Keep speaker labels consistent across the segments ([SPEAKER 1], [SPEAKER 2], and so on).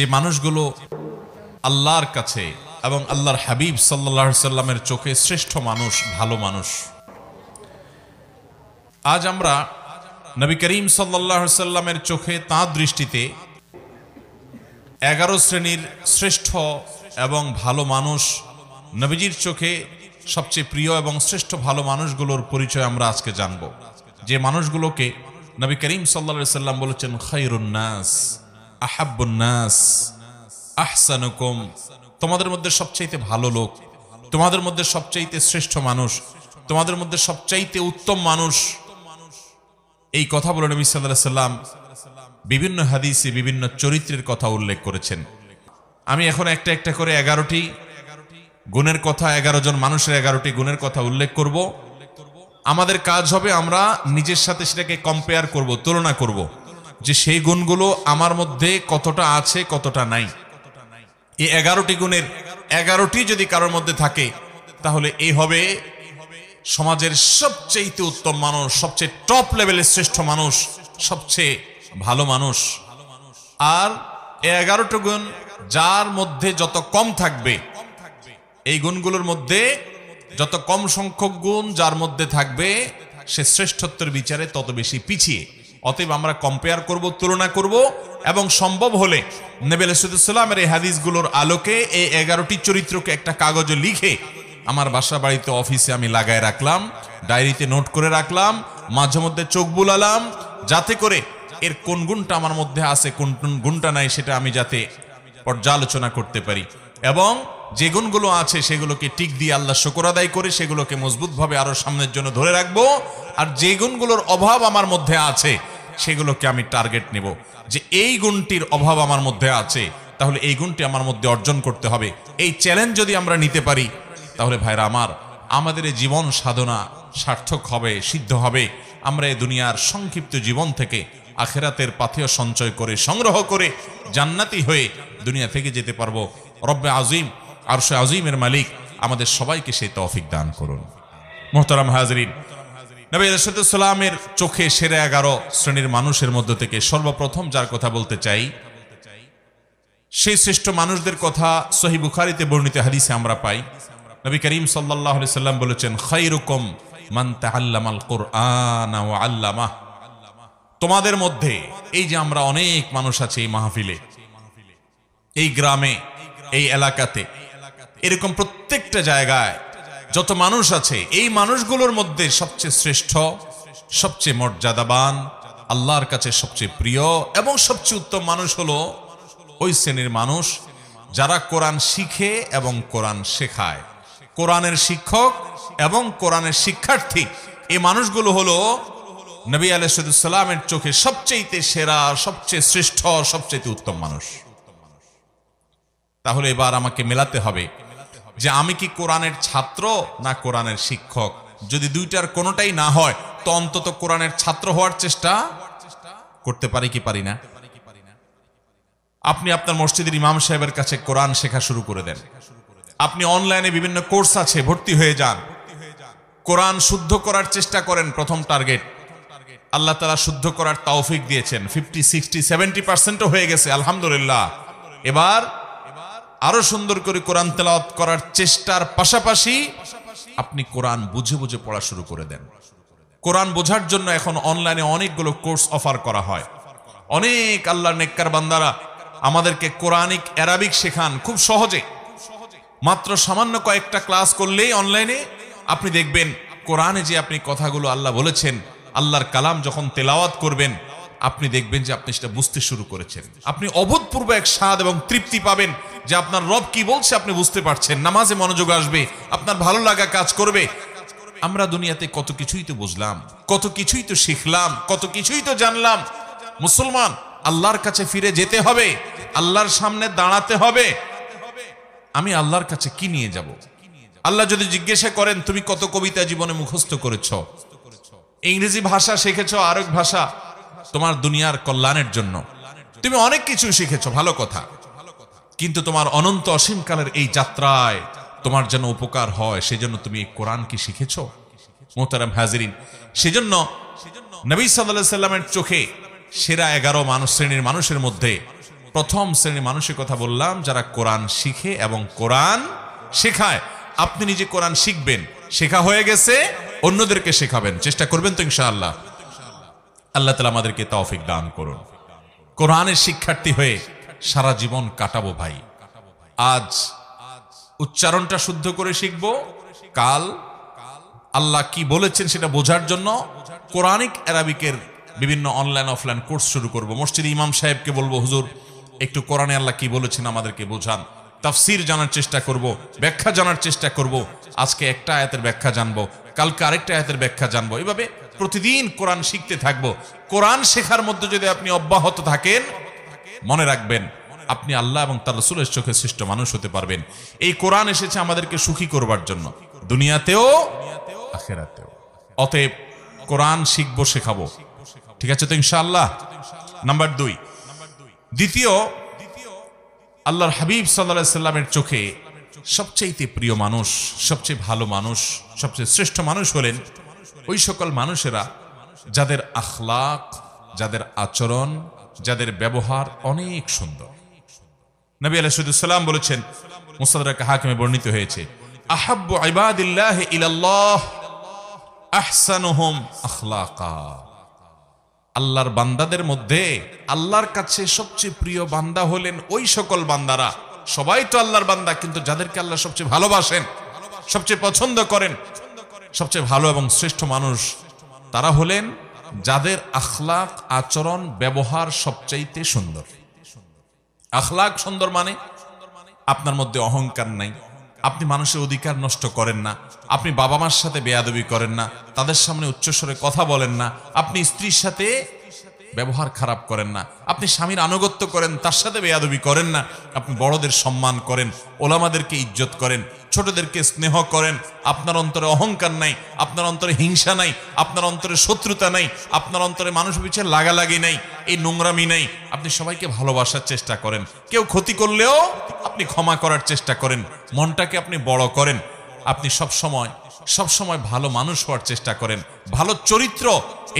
[SPEAKER 1] যে মানুষগুলো আল্লাহর কাছে এবং আল্লাহর হাবিব সাল্লাল্লাহু আলাইহি সাল্লামের চোখে শ্রেষ্ঠ মানুষ, ভালো মানুষ। আজ আমরা নবী করিম সাল্লাল্লাহু আলাইহি সাল্লামের চোখে তাঁর দৃষ্টিতে 11 শ্রেণীর শ্রেষ্ঠ এবং ভালো মানুষ, নবীজির চোখে সবচেয়ে প্রিয় এবং শ্রেষ্ঠ ভালো মানুষগুলোর পরিচয় আমরা আজকে জানব। যে মানুষগুলোকে নবী করিম সাল্লাল্লাহু আলাইহি সাল্লাম বলেছেন খায়রুন নাস, আহাব্বুন নাস, আহসানুকুম, তোমাদের মধ্যে সবচাইতে ভালো লোক, তোমাদের মধ্যে সবচাইতে শ্রেষ্ঠ মানুষ, তোমাদের মধ্যে সবচাইতে উত্তম মানুষ। এই কথা বলে নবী সাল্লাল্লাহু আলাইহি সাল্লাম বিভিন্ন হাদিসে বিভিন্ন চরিত্রের কথা উল্লেখ করেছেন। আমি এখন একটা একটা করে 11টি গুণের কথা, 11 জন মানুষের 11টি গুণের কথা উল্লেখ করব। আমাদের কাজ হবে আমরা নিজের সাথে সেটাকে কম্পেয়ার করব, তুলনা করব, যে সেই গুণগুলো আমার মধ্যে কতটা আছে কতটা নাই। এই 11টি গুণের 11টি যদি কারোর মধ্যে থাকে তাহলে এই হবে সমাজের সবচেয়ে উত্তম মানুষ, সবচেয়ে টপ লেভেলের শ্রেষ্ঠ মানুষ, সবচেয়ে ভালো মানুষ। আর এই 11টি গুণ যার মধ্যে যত কম থাকবে, এই গুণগুলোর মধ্যে যত কম সংখ্যক গুণ যার মধ্যে থাকবে, সে শ্রেষ্ঠত্বের বিচারে তত বেশি পিছিয়ে। অতএব আমরা কম্পেয়ার করব, তুলনা করব, এবং সম্ভব হলে নবী আলাইহিস সালামের এই হাদিসগুলোর আলোকে এই 11টি চরিত্রকে একটা কাগজে লিখে আমার বাসা বাড়িতে, অফিসে আমি লাগায় রাখলাম, ডায়েরিতে নোট করে রাখলাম, মাঝে মধ্যে চোখ বুলালাম, যাতে করে এর কোন গুণটা আমার মধ্যে আছে, কোন গুণটা নাই, সেটা আমি যাতে পর্যালোচনা করতে পারি, এবং যে গুণগুলো আছে সেগুলোকে টিক দিয়ে আল্লাহ শুকর আদায় করে সেগুলোকে মজবুতভাবে আরো সামনের জন্য ধরে রাখবো। আর যে গুণগুলোর অভাব আমার মধ্যে আছে সেগুলোকে আমি টার্গেট নেব, যে এই গুণটির অভাব আমার মধ্যে আছে, তাহলে এই গুণটি আমার মধ্যে অর্জন করতে হবে। এই চ্যালেঞ্জ যদি আমরা নিতে পারি তাহলে ভাইরা আমাদের এই জীবন সাধনা সার্থক হবে, সিদ্ধ হবে। আমরা এই দুনিয়ার সংক্ষিপ্ত জীবন থেকে আখিরাতের পাথেয় সঞ্চয় করে, সংগ্রহ করে জান্নাতি হয়ে দুনিয়া থেকে যেতে পারবো। রব্বে আজিম, আরশে আজিমের মালিক আমাদের সবাইকে সেই তৌফিক দান করুন। মুহতারাম হাজরিন, নবী আলাইহিস সালামের চোখে সেরা 11 শ্রেণীর মানুষের মধ্য থেকে সর্বপ্রথম যার কথা বলতে চাই, সেই শ্রেষ্ঠ মানুষদের কথা সহিহ বুখারীতে বর্ণিত হাদিসে আমরা পাই। নবী করিম সাল্লাল্লাহু আলাইহি সাল্লাম বলেছেন খায়রুকুম মান তাআল্লামাল কুরআন ওয়া আল্লামাহ। তোমাদের মধ্যে, এই যে আমরা অনেক মানুষ আছে এই মাহফিলে, এই গ্রামে, এই এলাকাতে, এরকম প্রত্যেকটা জায়গায় যত মানুষ আছে, এই মানুষগুলোর মধ্যে সবচেয়ে শ্রেষ্ঠ, সবচেয়ে মর্যাদাবান, আল্লাহর কাছে সবচেয়ে প্রিয় এবং সবচেয়ে উত্তম মানুষ হলো ওই শ্রেণীর মানুষ যারা কোরআন শিখে এবং কোরআন শেখায়। কোরআনের শিক্ষক এবং কোরআনের শিক্ষার্থী, এই মানুষগুলো হলো নবী আলাইহিস সালামের চোখে সবচেয়ে সেরা, সবচেয়ে শ্রেষ্ঠ, সবচেয়ে উত্তম মানুষ। তাহলে এবার আমাকে মেলাতে হবে যে আমি কি কোরআনের ছাত্র না কোরআনের শিক্ষক। যদি দুইটার কোনোটাই না হয় তো অন্তত কোরআনের ছাত্র হওয়ার চেষ্টা করতে পারি কি পারি না? আপনি আপনার মসজিদের ইমাম সাহেবের কাছে কোরআন শেখা শুরু করে দেন। আপনি অনলাইনে বিভিন্ন কোর্স আছে, ভর্তি হয়ে যান। কোরআন শুদ্ধ করার চেষ্টা করেন। প্রথম টার্গেট, আল্লাহ তাআলা শুদ্ধ করার তৌফিক দিয়েছেন। 50, 60, 70% হয়ে গেছে, আলহামদুলিল্লাহ। এবার আরো সুন্দর করে কোরআন তেলাওয়াত করার চেষ্টার পাশাপাশি আপনি কোরআন বুঝে বুঝে পড়া শুরু করে দেন। কোরআন বোঝার জন্য এখন অনলাইনে অনেকগুলো কোর্স অফার করা হয়। অনেক আল্লাহর নেককার বান্দারা আমাদেরকে কোরআনিক অ্যারাবিক শেখান খুব সহজে। মাত্র সামান্য কয়েকটা ক্লাস করলেই অনলাইনে আপনি দেখবেন কোরআনে যে আপনি কথাগুলো আল্লাহ বলেছেন, আল্লাহর কালাম যখন তেলাওয়াত করবেন, আপনি দেখবেন যে আপনি সেটা বুঝতে শুরু করেছেন। আপনি অভূতপূর্ব এক স্বাদ এবং তৃপ্তি পাবেন যে আপনার রব কি বলছে আপনি বুঝতে পারছেন। নামাজে মনোযোগ আসবে, আপনার ভালো লাগা কাজ করবে। আমরা দুনিয়াতে কত কিছুই তো বুঝলাম, কত কিছুই তো শিখলাম, কত কিছুই তো জানলাম। মুসলমান, আল্লাহর কাছে ফিরে যেতে হবে, আল্লাহর সামনে দাঁড়াতে হবে। আমি আল্লাহর কাছে কি নিয়ে যাব? আল্লাহ যদি জিজ্ঞাসা করেন তুমি কত কবিতা জীবনে মুখস্থ করেছো, ইংরেজি ভাষা শিখেছো, আরেক ভাষা তোমার দুনিয়ার কল্যাণের জন্য, তুমি অনেক কিছু শিখেছো, ভালো কথা, কিন্তু তোমার অনন্ত অসীমকালের এই যাত্রায় তোমার যেন উপকার হয় সেজন্য তুমি এই কোরআন কি শিখেছো? মোহতারাম হাজিরিন, সেজন্য নবী সাল্লাল্লাহু আলাইহি সাল্লামের চোখে সেরা 11 শ্রেণীর মানুষের মধ্যে প্রথম শ্রেণীর মানুষের কথা বললাম, যারা কোরআন শিখে এবং কোরআন শেখায়। আপনি নিজে কোরআন শিখবেন, শেখা হয়ে গেছে, অন্যদেরকে শেখাবেন, চেষ্টা করবেন তো ইনশাআল্লাহ। আল্লাহ তাআলা আমাদেরকে তৌফিক দান করুন। কোরআনের শিক্ষার্থী হয়ে সারা জীবন কাটাবো ভাই। আজ উচ্চারণটা শুদ্ধ করে শিখব, কাল আল্লাহ কি বলেছেন সেটা বোঝার জন্য কোরআনিক আরবিকের বিভিন্ন অনলাইন অফলাইন কোর্স শুরু করব। মসজিদে ইমাম সাহেবকে বলবো, হুজুর একটু কোরআনে আল্লাহ কি বলেছেন আমাদেরকে বোঝান। তাফসীর জানার চেষ্টা করব, ব্যাখ্যা জানার চেষ্টা করব। আজকে একটা আয়াতের ব্যাখ্যা জানবো, কালকে আরেকটা আয়াতের ব্যাখ্যা জানবো। এভাবে প্রতিদিন কোরআন শিখতে থাকবো। কোরআন শেখার মধ্যে যদি আপনি অব্যাহত থাকেন, মনে রাখবেন আপনি আল্লাহ এবং তার রাসূলের চোখে শ্রেষ্ঠ মানুষ হতে পারবেন। এই কোরআন এসেছে আমাদেরকে সুখী করবার জন্য, দুনিয়াতেও আখিরাতেও। অতএব কোরআন শিখবো, শেখাবো, ঠিক আছে তো ইনশাআল্লাহ। নাম্বার 2, দ্বিতীয়, আল্লাহর হাবিব সাল্লাল্লাহু আলাইহি সাল্লামের চোখে সবচেয়ে প্রিয় মানুষ, সবচেয়ে ভালো মানুষ, সবচেয়ে শ্রেষ্ঠ মানুষ হলেন ওই সকল মানুষেরা যাদের আখলাক, যাদের আচরণ, যাদের ব্যবহার অনেক সুন্দর। নবী আলাইহিস সালাম বলেছেন, মুস্তাদরাক হাকিমে বর্ণিত হয়েছে, আহাব্বু ইবাদিল্লাহি ইলাল্লাহ আহসানুহুম আখলাকা। আল্লাহর বান্দাদের মধ্যে আল্লাহর কাছে সবচেয়ে প্রিয় বান্দা হলেন ওই সকল বান্দারা, সবাই তো আল্লাহর বান্দা, কিন্তু যাদেরকে আল্লাহ সবচেয়ে ভালোবাসেন, সবচেয়ে পছন্দ করেন, সবচেয়ে ভালো এবং শ্রেষ্ঠ মানুষ তারা হলেন যাদের আখলাক, আচরণ, ব্যবহার সবচাইতে সুন্দর। আখলাক সুন্দর মানে আপনার মধ্যে অহংকার নাই, আপনি মানুষের অধিকার নষ্ট করেন না, আপনি বাবা মার সাথে বেয়াদবি করেন না, তাদের সামনে উচ্চস্বরে কথা বলেন না, আপনি স্ত্রীর সাথে ব্যবহার খারাপ করেন না, আপনি স্বামীর আনুগত্য করেন, তার সাথে বেয়াদবি করেন না, আপনি বড়দের সম্মান করেন, ওলামাদেরকে ইজ্জত করেন, ছোটদেরকে স্নেহ করেন, আপনার অন্তরে অহংকার নাই, আপনার অন্তরে হিংসা নাই, আপনার অন্তরে শত্রুতা নাই, আপনার অন্তরে মানুষ পিছে লাগালাগি নাই, এই নোংরামি নাই, আপনি সবাইকে ভালোবাসার চেষ্টা করেন, কেউ ক্ষতি করলেও আপনি ক্ষমা করার চেষ্টা করেন, মনটাকে আপনি বড় করেন, আপনি সবসময় ভালো মানুষ হওয়ার চেষ্টা করেন, ভালো চরিত্র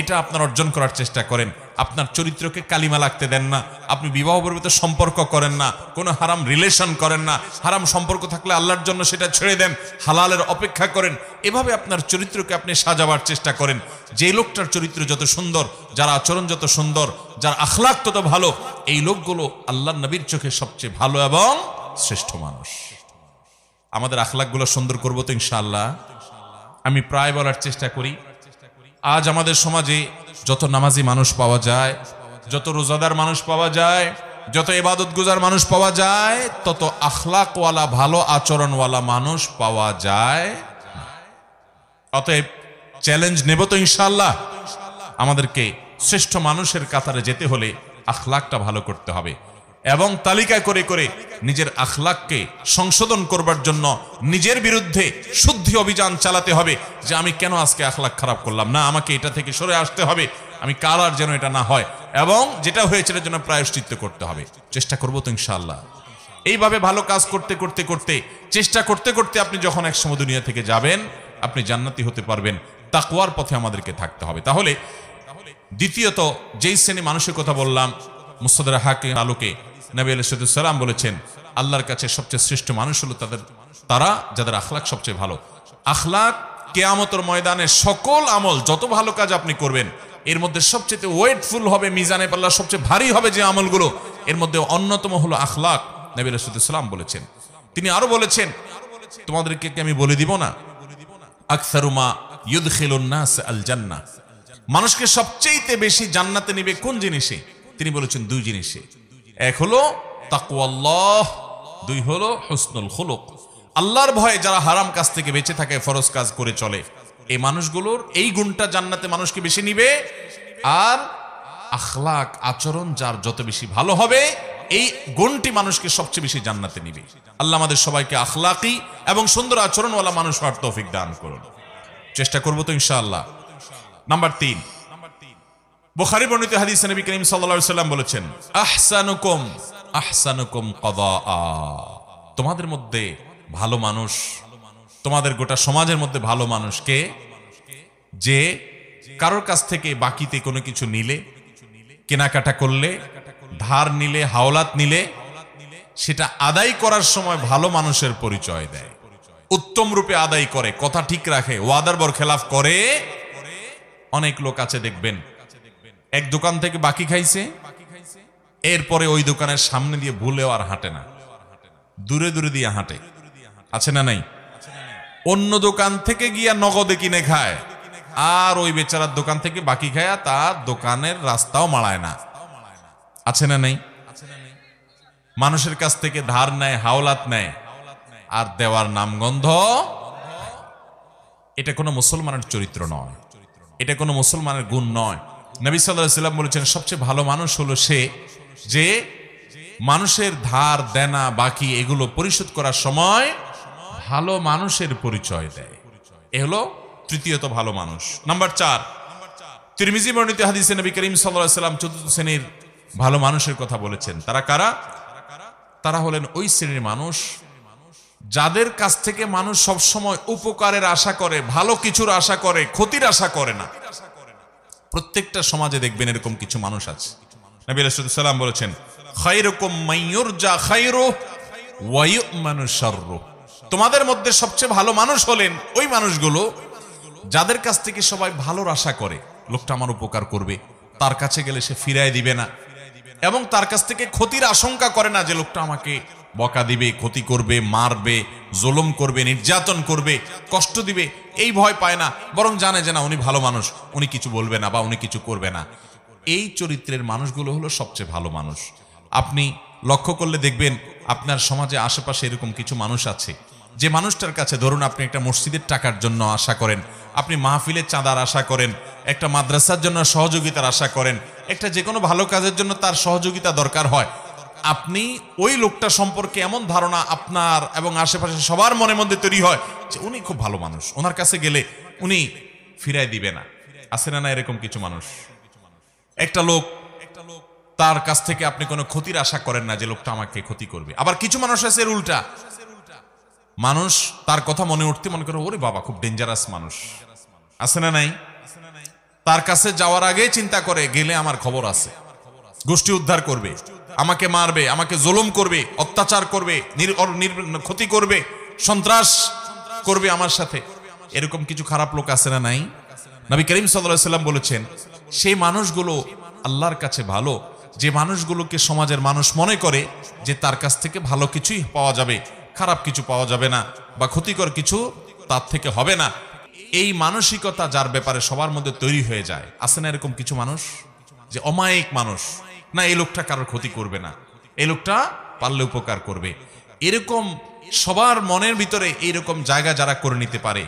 [SPEAKER 1] এটা আপনার অর্জন করার চেষ্টা করেন, আপনার চরিত্রকে কালিমা লাগতে দেন না, আপনি বিবাহ পর্বিত সম্পর্ক করেন না, কোনো হারাম রিলেশন করেন না, হারাম সম্পর্ক থাকলে আল্লাহর জন্য সেটা ছেড়ে দেন, হালালের অপেক্ষা করেন, এভাবে আপনার চরিত্রকে আপনি সাজাবার চেষ্টা করেন। যে লোকটার চরিত্র যত সুন্দর, যার আচরণ যত সুন্দর, যার আখলাক তত ভালো, এই লোকগুলো আল্লাহর নবীর চোখে সবচেয়ে ভালো এবং শ্রেষ্ঠ মানুষ। আমাদের আখলাকগুলো সুন্দর করবো তো ইনশাআল্লাহ। আমি প্রায় বলার চেষ্টা করি, আজ আমাদের সমাজে যত নামাজি মানুষ পাওয়া যায়, যত রোজাদার মানুষ পাওয়া যায়, যত ইবাদত গুজার মানুষ পাওয়া যায়, তত আখলাকওয়ালা, ভালো আচরণওয়ালা মানুষ পাওয়া যায়। অতএব চ্যালেঞ্জ নেব তো ইনশাআল্লাহ। আমাদেরকে শ্রেষ্ঠ মানুষের কাতারে যেতে হলে আখলাকটা ভালো করতে হবে এবং তালিকা করে করে নিজের আখলাককে সংশোধন করবার জন্য নিজের বিরুদ্ধে শুদ্ধি অভিযান চালাতে হবে, যে আমি কেন আজকে আখলাক খারাপ করলাম, না আমাকে এটা থেকে সরে আসতে হবে, আমি কাল আর যেন এটা না হয়, এবং যেটা হয়েছে এর জন্য প্রায়শ্চিত্ত করতে হবে। চেষ্টা করবো তো ইনশাআল্লাহ। এইভাবে ভালো কাজ করতে করতে করতে, চেষ্টা করতে করতে আপনি যখন একসময় দুনিয়া থেকে যাবেন, আপনি জান্নাতি হতে পারবেন। তাকওয়ার পথে আমাদেরকে থাকতে হবে। তাহলে দ্বিতীয়ত যেই শ্রেণী মানুষের কথা বললাম, মুস্তাদরাক হাকিম আলোকে নবী আলাইহিস সালাম বলেছেন আল্লাহর কাছে সবচেয়ে শ্রেষ্ঠ মানুষ হলো তারা যাদের আখলাক সবচেয়ে ভালো। আখলাক কিয়ামতের ময়দানে সকল আমল, যত ভালো কাজ আপনি করবেন, এর মধ্যে সবচেয়ে ওয়েটফুল হবে, মিজানে পাল্লা সবচেয়ে ভারী হবে যে আমলগুলো, এর মধ্যে অন্যতম হলো আখলাক। নবী আলাইহিস সালাম বলেছেন, তিনি আরো বলেছেন, তোমাদেরকে কি আমি বলে দিব না, আকসারু মা ইউদখিলুন নাস আল জান্নাহ, মানুষকে সবচেয়ে বেশি জান্নাতে নেবে কোন জিনিসে? তিনি বলেছেন দুই জিনিসে, এক হলো তাকওয়াল্লাহ, দুই হলো হুসনুল খুলুক। আল্লাহর ভয়ে যারা হারাম কাজ থেকে বেঁচে থাকে, ফরজ কাজ করে চলে, এই মানুষগুলোর এই গুণটা জান্নাতে মানুষকে বেশি নিবে। আর আখলাক, আচরণ যার যত বেশি ভালো হবে, এই গুণটি মানুষকে সবচেয়ে বেশি জান্নাতে নিবে। আল্লাহ আমাদের সবাইকে আখলাকি এবং সুন্দর আচরণওয়ালা মানুষ হওয়ার তৌফিক দান করুন। চেষ্টা করবো তো ইনশাআল্লাহ। নাম্বার 3, বুখারী বর্ণিত হাদিসে নবী করিম সাল্লাল্লাহু আলাইহি ওয়াসাল্লাম বলেছেন, আহসানুকুম কদাআ, তোমাদের মধ্যে ভালো মানুষ, তোমাদের গোটা সমাজের মধ্যে ভালো মানুষ কে? যে কারোর কাছ থেকে বাকিতে কোনো কিছু নিলে, কেনাকাটা করলে, ধার নিলে, হাওলাত নিলে সেটা আদায় করার সময় ভালো মানুষের পরিচয় দেয়, উত্তম রূপে আদায় করে, কথা ঠিক রাখে, ওয়াদার বরখেলাফ করে। অনেক লোক আছে দেখবেন, এক দোকান থেকে বাকি খাইছে, এরপরে ওই দোকানের সামনে দিয়ে ভুলেও আর হাঁটে না, দূরে দূরে দিয়ে হাঁটে, আছে না নাই? অন্য দোকান থেকে গিয়া নগদে কিনে খায়, আর ওই বেচারার দোকান থেকে বাকি খায়, তার দোকানের রাস্তাও মাড়ায় না, আছে না নাই? মানুষের কাছ থেকে ধার নেয়, হাওলাত নেয়, আর দেওয়ার নামগন্ধ। এটা কোনো মুসলমানের চরিত্র নয়, এটা কোনো মুসলমানের গুণ নয়। নবী সাল্লাল্লাহু আলাইহি ওয়াসাল্লাম বলেছেন, সবচেয়ে ভালো মানুষ হলো সে যে মানুষের ধার দেনা বাকি এগুলো পরিশোধ করার সময় ভালো মানুষের পরিচয় দেয়। এ হলো তৃতীয়ত ভালো মানুষ। নাম্বার 4, তিরমিজি বর্ণিত হাদিসে নবী করিম সাল্লাল্লাহু আলাইহি ওয়াসাল্লাম চতুর্থ শ্রেণীর ভালো মানুষের কথা বলেছেন। তারা কারা? তারা হলেন ওই শ্রেণীর মানুষ যাদের কাছ থেকে মানুষ সবসময় উপকারের আশা করে, ভালো কিছুর আশা করে, ক্ষতির আশা করে না। প্রত্যেকটা সমাজে দেখবেন এরকম কিছু মানুষ আছে। নবী আলাইহিস সালাম বলেছেন, খায়রুকুম মাইয়ুরজা খায়রুহু ওয়া ইউ'মানু শাররুহু। তোমাদের মধ্যে সবচেয়ে ভালো মানুষ হলেন ওই মানুষগুলো যাদের কাছ থেকে সবাই ভালোর আশা করে, লোকটা আমার উপকার করবে, তার কাছে গেলে সে ফিরায় দিবে না, এবং তার কাছ থেকে ক্ষতির আশঙ্কা করে না যে লোকটা আমাকে বকা দিবে, ক্ষতি করবে, মারবে, জুলুম করবে, নির্যাতন করবে, কষ্ট দিবে, এই ভয় পায় না, বরং জানে যে না উনি ভালো মানুষ, উনি কিছু বলবে না বা উনি কিছু করবে না। এই চরিত্রের মানুষগুলো হলো সবচেয়ে ভালো মানুষ। আপনি লক্ষ্য করলে দেখবেন আপনার সমাজে আশেপাশে এরকম কিছু মানুষ আছে যে মানুষটার কাছে, ধরুন আপনি একটা মসজিদের টাকার জন্য আশা করেন, আপনি মাহফিলের চাঁদার আশা করেন, একটা মাদ্রাসার জন্য সহযোগিতার আশা করেন, একটা যে কোনো ভালো কাজের জন্য তার সহযোগিতা দরকার হয়, আপনি ওই লোকটা সম্পর্কে এমন ধারণা আপনার এবং আশেপাশে সবার মনের মধ্যে তৈরি হয় যে উনি খুব ভালো মানুষ, ওনার কাছে গেলে উনি ফিরাই দিবে না। আছে না না এরকম কিছু মানুষ? একটা লোক, তার কাছ থেকে আপনি কোনো ক্ষতির আশা করেন না যে লোকটা আমাকে ক্ষতি করবে। আবার কিছু মানুষ আছে এর উল্টা, মানুষ তার কথা মনে উঠতে মনে করে ওরে বাবা খুব ডেঞ্জারাস মানুষ, আছে না নাই? তার কাছে যাওয়ার আগে চিন্তা করে গেলে আমার খবর আছে, গোষ্ঠী উদ্ধার করবে, আমাকে মারবে, আমাকে জুলুম করবে, অত্যাচার করবে, ক্ষতি করবে, সন্ত্রাস করবে আমার সাথে। এরকম কিছু খারাপ লোক আছে না নাই? নবী করিম সাল্লাল্লাহু আলাইহি ওয়াসাল্লাম বলেছেন, সেই মানুষগুলো আল্লাহর কাছে ভালো যে মানুষগুলোকে সমাজের মানুষ মনে করে যে তার কাছ থেকে ভালো কিছুই পাওয়া যাবে, খারাপ কিছু পাওয়া যাবে না, বা ক্ষতিকর কিছু তার থেকে হবে না। এই মানসিকতা যার ব্যাপারে সবার মধ্যে তৈরি হয়ে যায়, আছে না এরকম কিছু মানুষ যে অমায়িক মানুষ, না এই লোকটা কারোর ক্ষতি করবে না, এই লোকটা পারলে উপকার করবে। এরকম সবার মনের ভিতরে এইরকম জায়গা যারা করে নিতে পারে,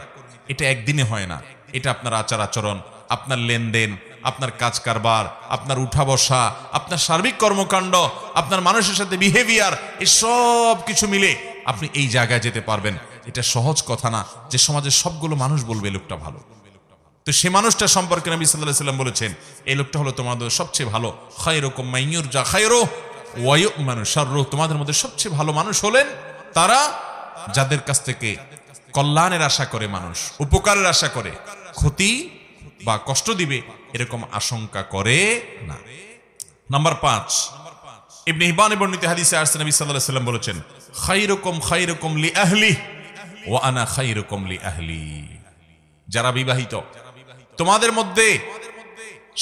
[SPEAKER 1] এটা একদিনে হয় না। এটা আপনার আচার আচরণ, আপনার লেনদেন, আপনার কাজ কারবার, আপনার উঠা বসা, আপনার সার্বিক কর্মকাণ্ড, আপনার মানুষের সাথে বিহেভিয়ার, এই সব কিছু মিলে আপনি এই জায়গায় যেতে পারবেন। এটা সহজ কথা না যে সমাজের সবগুলো মানুষ বলবে লোকটা ভালো। তো সে মানুষটা সম্পর্কে নবী সাল্লাল্লাহু আলাইহি ওয়াসাল্লাম বলেছেন, এই লোকটা হলো তোমাদের সবচেয়ে ভালো। খায়রুকুম মাইয়ুরজা খায়রুহু ওয়া ইউ'মানু শাররুহু। তোমাদের মধ্যে সবচেয়ে ভালো মানুষ হলেন তারা যাদের কাছ থেকে কল্যাণের আশা করে, মানুষ উপকারের আশা করে, ক্ষতি বা কষ্ট দিবে এরকম আশঙ্কা করে না। নাম্বার 5, ইবনে হিব্বানে বর্ণিত হাদিসে আসছে নবী সাল্লাল্লাহু আলাইহি ওয়াসাল্লাম বলেছেন, খায়রুকুম লি আহলি ওয়া আনা খায়রুকুম লি আহলি। যারা বিবাহিত, তোমাদের মধ্যে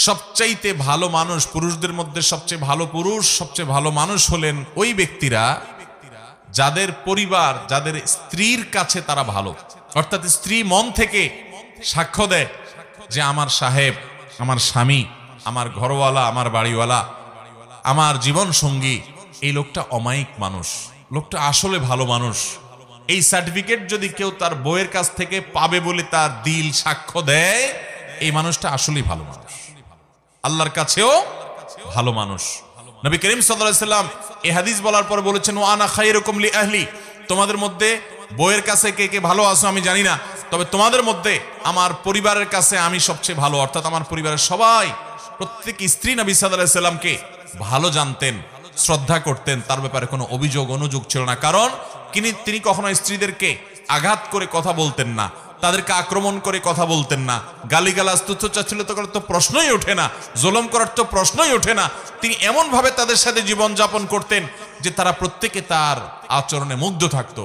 [SPEAKER 1] সবচাইতে ভালো মানুষ, পুরুষদের মধ্যে সবচেয়ে ভালো পুরুষ, সবচেয়ে ভালো মানুষ হলেন ওই ব্যক্তিরা যাদের পরিবার, যাদের স্ত্রীর কাছে তারা ভালো। অর্থাৎ স্ত্রী মন থেকে সাক্ষ্য দেয় যে আমার সাহেব, আমার স্বামী, আমার ঘরওয়ালা, আমার বাড়িওয়ালা, আমার জীবন সঙ্গী, এই লোকটা অমায়িক মানুষ, লোকটা আসলে ভালো মানুষ। এই সার্টিফিকেট যদি কেউ তার বউয়ের কাছ থেকে পাবে বলে তার দিল সাক্ষ্য দেয়, এই মানুষটা আসলেই ভালো মানুষ, আল্লাহর কাছেও ভালো মানুষ। নবী করিম সাল্লাল্লাহু আলাইহি ওয়াসাল্লাম এই হাদিস বলার পর বলেছেন, ওয়া আনা খায়রুকুম লি আহলি। তোমাদের মধ্যে বউয়ের কাছে কে কে ভালো আছো আমি জানি না, তবে তোমাদের মধ্যে আমার পরিবারের কাছে আমি সবচেয়ে ভালো। অর্থাৎ আমার পরিবারের সবাই, প্রত্যেক স্ত্রী নবী সাল্লাল্লাহু আলাইহি ওয়াসাল্লামকে ভালো জানতেন, শ্রদ্ধা করতেন, তার ব্যাপারে কোনো অভিযোগ অনুযোগ ছিল না। কারণ তিনি কখনো স্ত্রীদেরকে আঘাত করে কথা বলতেন না, তাদেরকে আক্রমণ করে কথা বলতেন না, গালিগালাজ তুচ্ছতাচ্ছিল্য করার তো প্রশ্নই ওঠে না, জুলুম করার তো প্রশ্নই ওঠে না। তিনি এমন ভাবে তাদের সাথে জীবন যাপন করতেন যে তারা প্রত্যেকে তার আচরণে মুগ্ধ থাকতো।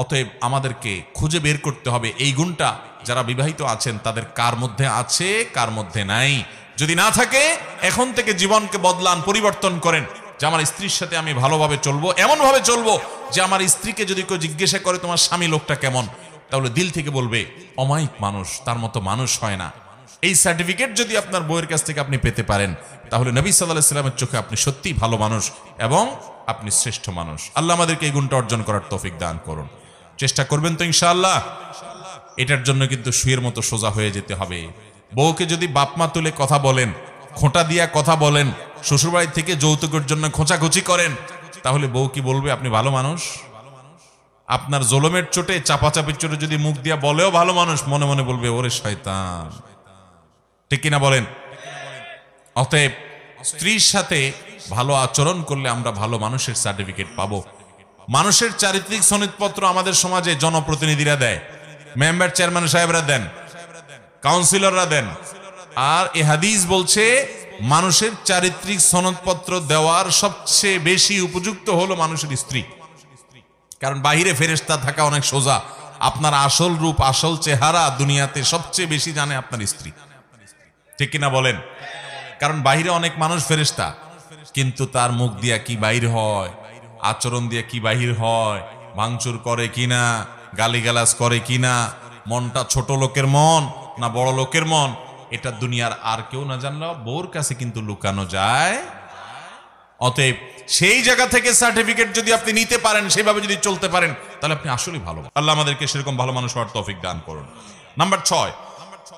[SPEAKER 1] অতএব আমাদেরকে খুঁজে বের করতে হবে এই গুণটা যারা বিবাহিত আছেন তাদের কার মধ্যে আছে, কার মধ্যে নাই। যদি না থাকে, এখন থেকে জীবনকে বদলান, পরিবর্তন করেন যে আমার স্ত্রীর সাথে আমি ভালোভাবে চলবো, এমন ভাবে চলবো যে আমার স্ত্রীকে যদি কেউ জিজ্ঞাসা করে তোমার স্বামী লোকটা কেমন, তাহলে দিল থেকে বলবে অমায়িক মানুষ, তার মতো মানুষ হয় না। এই সার্টিফিকেট যদি আপনার বউয়ের কাছ থেকে আপনি পেতে পারেন, তাহলে নবী সাল্লাল্লাহু আলাইহি ওয়াসাল্লামের চোখে আপনি সত্যিই ভালো মানুষ এবং আপনি শ্রেষ্ঠ মানুষ। আল্লাহ আমাদেরকে এই গুণটা অর্জন করার তৌফিক দান করুন। চেষ্টা করবেন তো ইনশাআল্লাহ? এটার জন্য কিন্তু শুয়ের মতো সোজা হয়ে যেতে হবে। বউকে যদি বাপমা তুলে কথা বলেন, খোঁটা দিয়া কথা বলেন, শ্বশুরবাড়ি থেকে যৌতুকের জন্য খোঁচাখুচি করেন, তাহলে বউ কি বলবে আপনি ভালো মানুষ? আপনার জলমের চোটে, চাপাচাপির চোটে যদি মুখ দিয়া বলেও ভালো মানুষ, মনে মনে বলবে ওরে শয়তান। ঠিক কিনা বলেন? অতএব স্ত্রীর সাথে ভালো আচরণ করলে আমরা ভালো মানুষের সার্টিফিকেট পাবো। মানুষের চারিত্রিক সনদপত্র আমাদের সমাজে জনপ্রতিনিধিরা দেয়, মেম্বার চেয়ারম্যান সাহেবরা দেন, কাউন্সিলররা দেন। আর এ হাদিস বলছে মানুষের চারিত্রিক সনদপত্র দেওয়ার সবচেয়ে বেশি উপযুক্ত হলো মানুষের স্ত্রী। কারণ বাহিরে ফেরেশতা থাকা অনেক সোজা, আপনার আসল রূপ, আসল চেহারা দুনিয়াতে সবচেয়ে বেশি জানে আপনার স্ত্রী। ঠিক কিনা বলেন? কারণ বাহিরে অনেক মানুষ ফেরেশতা, কিন্তু তার মুখ দিয়া কি বাহির হয়, আচরণ দিয়ে কি বাহির হয়, ভাঙচুর করে কিনা, গালিগালাজ করে কিনা, মনটা ছোট লোকের মন না বড় লোকের মন, এটা দুনিয়ার আর কেউ না জানলেও বউর কাছে কিন্তু লুকানো যায়। অতএব সেই জায়গা থেকে সার্টিফিকেট যদি আপনি নিতে পারেন, সেভাবে যদি চলতে পারেন, তাহলে আপনি আসলেই ভালো। আল্লাহ আমাদেরকে সেরকম ভালো মানুষ হওয়ার তৌফিক দান করুন। নাম্বার 6,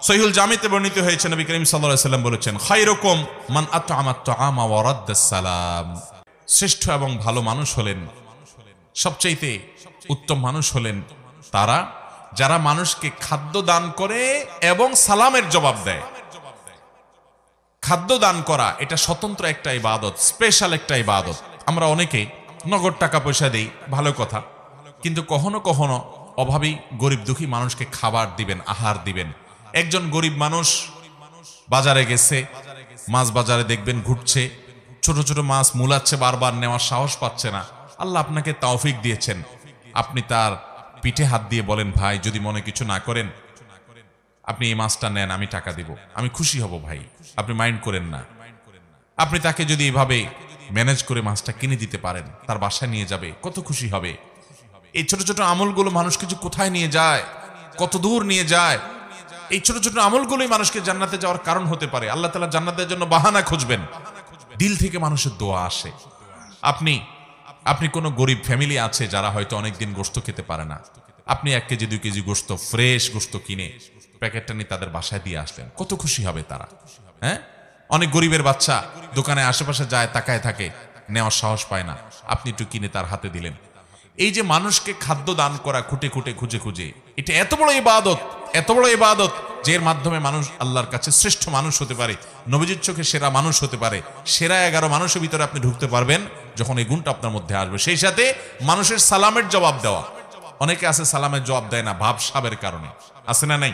[SPEAKER 1] সহিহুল জামিতে বর্ণিত হয়েছে, নবী করিম সাল্লাল্লাহু আলাইহি ওয়াসাল্লাম বলেছেন, খায়রুকুম মান আত'আমা আত-তা'আমা ওয়া রাদ্দাস সালাম। শ্রেষ্ঠ এবং ভালো মানুষ হলেন, সবচাইতে উত্তম মানুষ হলেন তারা যারা মানুষকে খাদ্য দান করে এবং সালামের জবাব দেয়। খাদ্য দান করা এটা স্বতন্ত্র একটা ইবাদত, স্পেশাল একটা ইবাদত। আমরা অনেকে নগদ টাকা পয়সা দেই, ভালো কথা, কিন্তু কখনো কখনো অভাবী গরিব দুঃখী মানুষকে খাবার দিবেন, আহার দিবেন। একজন গরিব মানুষ বাজারে গেছে, মাছ বাজারে দেখবেন ঘুরছে, ছোট ছোট মাছ মুলাচ্ছে, বারবার নেওয়ার সাহস পাচ্ছে না। আল্লাহ আপনাকে তৌফিক দিয়েছেন, আপনি তার পিঠে হাত দিয়ে বলেন, ভাই যদি মনে কিছু না করেন আপনি এই মাছটা নেন, আমি টাকা দিব, আমি খুশি হব ভাই, আপনি মাইন্ড করেন না। আপনি তাকে যদি এভাবে ম্যানেজ করে মাছটা কিনে দিতে পারেন, তার বাসায় নিয়ে যাবে, কত খুশি হবে। এই ছোট ছোট আমলগুলো মানুষকে যে কোথায় নিয়ে যায়, কত দূর নিয়ে যায়। এই ছোট ছোট আমলগুলোই মানুষকে জান্নাতে যাওয়ার কারণ হতে পারে। আল্লাহ তাআলা জান্নাতের জন্য বাহানা খুঁজবেন, দিল থেকে মানুষের দোয়া আসে। আপনি কোনো গরিব ফ্যামিলি আছে যারা হয়তো অনেকদিন গোশত খেতে পারে না, আপনি 1 কেজি 2 কেজি গোশত, ফ্রেশ গোশত কিনে প্যাকেটটা নিয়ে তাদের বাসায় দিয়ে আসলেন, কত খুশি হবে তারা। হ্যাঁ, অনেক গরিবের বাচ্চা দোকানে আশেপাশে যায়, তাকায় থাকে, নেওয়ার সাহস পায় না, আপনি একটু কিনে তার হাতে দিলেন। এই যে মানুষকে খাদ্য দান করা, খুঁটে খুঁটে খুঁজে খুঁজে, এটা এত বড় ইবাদত, এত বড় ইবাদত, যে এর মাধ্যমে মানুষ আল্লাহর কাছে শ্রেষ্ঠ মানুষ হতে পারে, নবীজির চোখে সেরা মানুষ হতে পারে। সেরা 11 মানুষের ভিতরে আপনি ঢুকতে পারবেন যখন এই গুণটা আপনার মধ্যে আসবে। সেই সাথে মানুষের সালামের জবাব দেওয়া। অনেকে আছে সালামের জবাব দেয় না ভাবসাবের কারণে, আছে না নাই?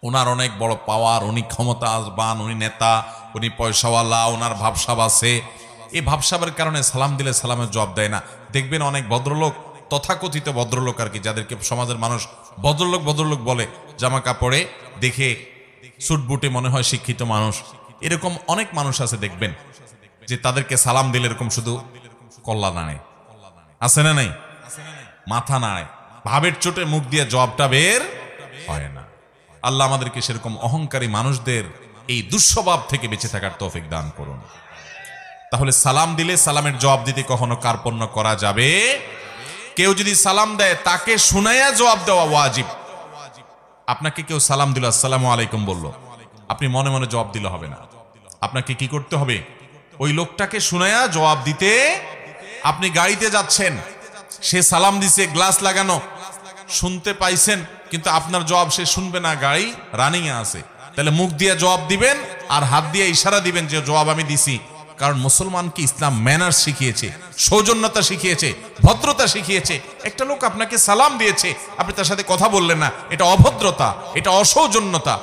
[SPEAKER 1] ওনার অনেক বড় পাওয়ার, উনি ক্ষমতাবান, উনি নেতা, উনি পয়সাওয়ালা, ওনার ভাবসাব আছে, এই ভাবসাবের কারণে সালাম দিলে সালামের জবাব দেয় না। দেখবেন অনেক ভদ্রলোক, তথাকথিত ভদ্রলোক আর কি, যাদেরকে সমাজের মানুষ ভদ্রলোক ভদ্রলোক বলে, জামা কাপড়ে দেখে সুট বুটে মনে হয় শিক্ষিত মানুষ, এরকম অনেক মানুষ আছে দেখবেন যে তাদেরকে সালাম দিলে এরকম শুধু কল্লা নাড়ে, আছে না নাই? মাথা নাড়ে, ভাবের চোটে মুখ দিয়ে জবাবটা বের হয় না। আল্লাহ আমাদেরকে সেরকম অহংকারী মানুষদের এই দুঃস্বভাব থেকে বেঁচে থাকার তৌফিক দান করুন। তাহলে সালাম দিলে সালামের জবাব দিতে কখনো কার্পণ্য করা যাবে? কেউ যদি সালাম দেয় তাকে শুনাইয়া জবাব দেওয়া ওয়াজিব। আপনাকে কেউ সালাম দিল, আসসালামু আলাইকুম বলল, আপনি মনে মনে জবাব দিলে হবে না। আপনাকে কি করতে হবে? ওই লোকটাকে শুনাইয়া জবাব দিতে। আপনি গাড়িতে যাচ্ছেন, সে সালাম দিছে, গ্লাস লাগানো, শুনতে পাইছেন, কিন্তু আপনার জবাব সে শুনবে না, গাড়ি রানিং এ আছে, তাহলে মুখ দিয়ে জবাব দিবেন আর হাত দিয়ে ইশারা দিবেন যে জবাব আমি দিছি, কারণ মুসলমানকে ইসলাম ম্যানার্স শিখিয়েছে, সৌজন্যতা শিখিয়েছে, ভদ্রতা শিখিয়েছে। একটা লোক আপনাকে সালাম দিয়েছে, আপনি তার সাথে কথা বললেন না, এটা অভদ্রতা, এটা অসৌজন্যতা।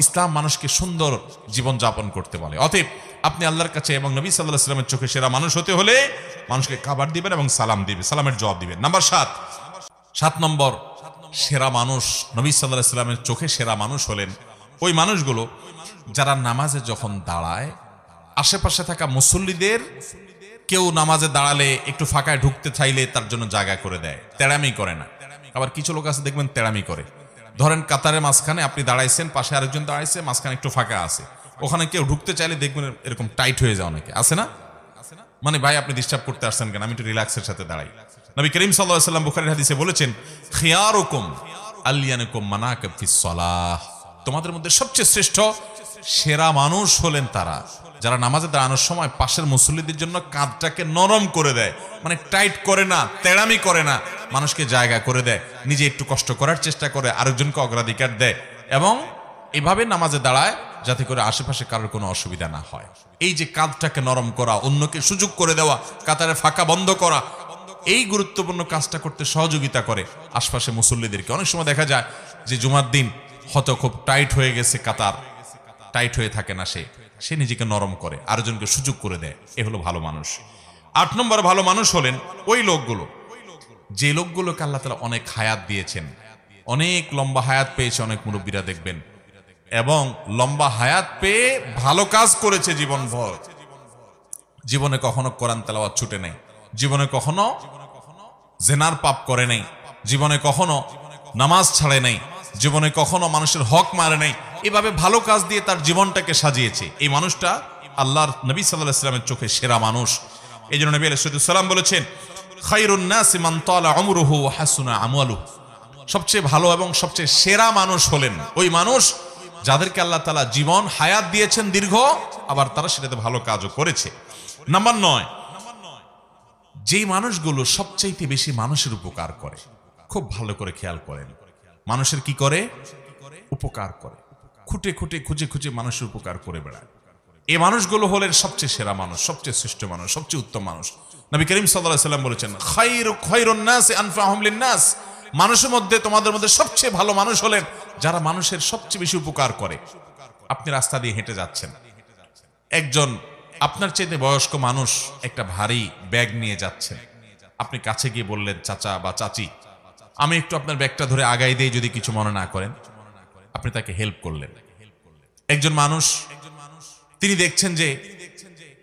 [SPEAKER 1] ইসলাম মানুষকে সুন্দর জীবন যাপন করতে বলে। অতএব আপনি আল্লাহর কাছে এবং নবী সাল্লাল্লাহু আলাইহি ওয়াসাল্লামের চোখে সেরা মানুষ হতে হলে মানুষকে খাবার দিবেন এবং সালাম দিবেন, সালামের জবাব দিবেন। নাম্বার 7 নম্বর সেরা মানুষ, নবী সাল্লাল্লাহু আলাইহি ওয়াসাল্লামের চোখে সেরা মানুষ হলেন ওই মানুষগুলো যারা নামাজে যখন দাঁড়ায় আশেপাশে থাকা মুসল্লিদের কেউ নামাজে দাঁড়ালে একটু ফাঁকায় ঢুকতে চাইলে তার জন্য জায়গা করে দেয়, তেড়ামি করে না। আবার কিছু লোক আছে দেখবেন তেড়ামি করে। ধরেন কাতারের মাঝখানে আপনি দাঁড়াইছেন, পাশে আরেকজন দাঁড়াইছে, মাঝখানে একটু ফাঁকা আছে, ওখানে কেউ ঢুকতে চাইলে দেখবেন এরকম টাইট হয়ে যায়, অনেকে আছে না, মানে ভাই আপনি ডিস্টার্ব করতে আসছেন কেন, আমি একটু রিল্যাক্সের সাথে দাঁড়াই। নবী করিম সাল্লাল্লাহু আলাইহি ওয়াসাল্লাম বুখারীর হাদিসে বলেছেন, খিয়ারুকুম আলিয়ানুকুম মানাকিব ফিস সালাহ, তোমাদের মধ্যে সবচেয়ে শ্রেষ্ঠ সেরা মানুষ হলেন তারা যারা নামাজে দাঁড়ানোর সময় পাশের মুসল্লিদের জন্য কাঁধটাকে নরম করে দেয়, মানে টাইট করে না, তেড়ামি করে না, মানুষকে জায়গা করে দেয়, নিজে একটু কষ্ট করার চেষ্টা করে, আরেকজনকে অগ্রাধিকার দেয় এবং এভাবে নামাজে দাঁড়ায় যাতে করে আশেপাশে কারোর কোনো অসুবিধা না হয়। এই যে কাঁধটাকে নরম করা, অন্যকে সুযোগ করে দেওয়া, কাতারে ফাঁকা বন্ধ করা, এই গুরুত্বপূর্ণ কাজটা করতে সহযোগিতা করে আশপাশে মুসল্লিদেরকে। অনেক সময় দেখা যায় যে জুমার দিন হয়তো খুব টাইট হয়ে গেছে, কাতার টাইট হয়ে থাকে না, সে নিজেকে নরম করে, আরেকজনকে সুযোগ করে দেয়। এ হলো ভালো মানুষ। 8 নম্বর ভালো মানুষ হলেন ওই লোকগুলো যে লোকগুলোকে আল্লাহ তাআলা অনেক হায়াত দিয়েছেন, অনেক লম্বা হায়াত পেয়েছে অনেক মুরব্বীরা দেখবেন, এবং লম্বা হায়াত পেয়ে ভালো কাজ করেছে জীবনভর, জীবনে কখনো কোরআন তেলাওয়াত ছুটে নাই, জীবনে কখনো জেনার পাপ করে নাই, জীবনে কখনো নামাজ ছাড়ে নাই, জীবনে কখনো মানুষের হক মারে নাই, এভাবে ভালো কাজ দিয়ে তার জীবনটাকে সাজিয়েছে। এই মানুষটা আল্লাহর নবী সাল্লাল্লাহু আলাইহি ওয়াসাল্লামের চোখে সেরা মানুষ। এই জন্য নবী আলাইহিস সালাম বলেছেন, খায়রুন নাসি মান তালা উমরুহু ওয়া হাসুনা আমালুহু, সবচেয়ে ভালো এবং সবচেয়ে সেরা মানুষ হলেন ওই মানুষ যাদেরকে আল্লাহ তাআলা জীবন হায়াত দিয়েছেন দীর্ঘ, আবার তারা সেটাতে ভালো কাজও করেছে। নাম্বার 9, যেই মানুষগুলো সবচাইতে বেশি মানুষের উপকার করে। খুব ভালো করে খেয়াল করেন, মানুষের কি করে? উপকার করে, খুঁটে খুঁটে খুঁজে খুঁজে মানুষের উপকার করে বেড়ায়। এই মানুষগুলো হলেন সবচেয়ে সেরা মানুষ, সবচেয়ে শ্রেষ্ঠ মানুষ, সবচেয়ে উত্তম মানুষ। নবী করিম সাল্লাল্লাহু আলাইহি ওয়াসাল্লাম বলেছেন, খায়রুন নাসি আনফাহুম লিন-নাস, মানুষের মধ্যে তোমাদের মধ্যে সবচেয়ে ভালো মানুষ হলেন যারা মানুষের সবচেয়ে বেশি উপকার করে। আপনি রাস্তা দিয়ে হেঁটে যাচ্ছেন, একজন আপনার চাইতে বয়স্ক মানুষ একটা ভারী ব্যাগ নিয়ে যাচ্ছেন, আপনি কাছে গিয়ে বললেন, চাচা বা চাচি আমি একটু আপনার ব্যাগটা ধরে আগাই দেই যদি কিছু মনে না করেন, আপনি তাকে হেল্প করলেন। একজন মানুষ তিনি দেখছেন যে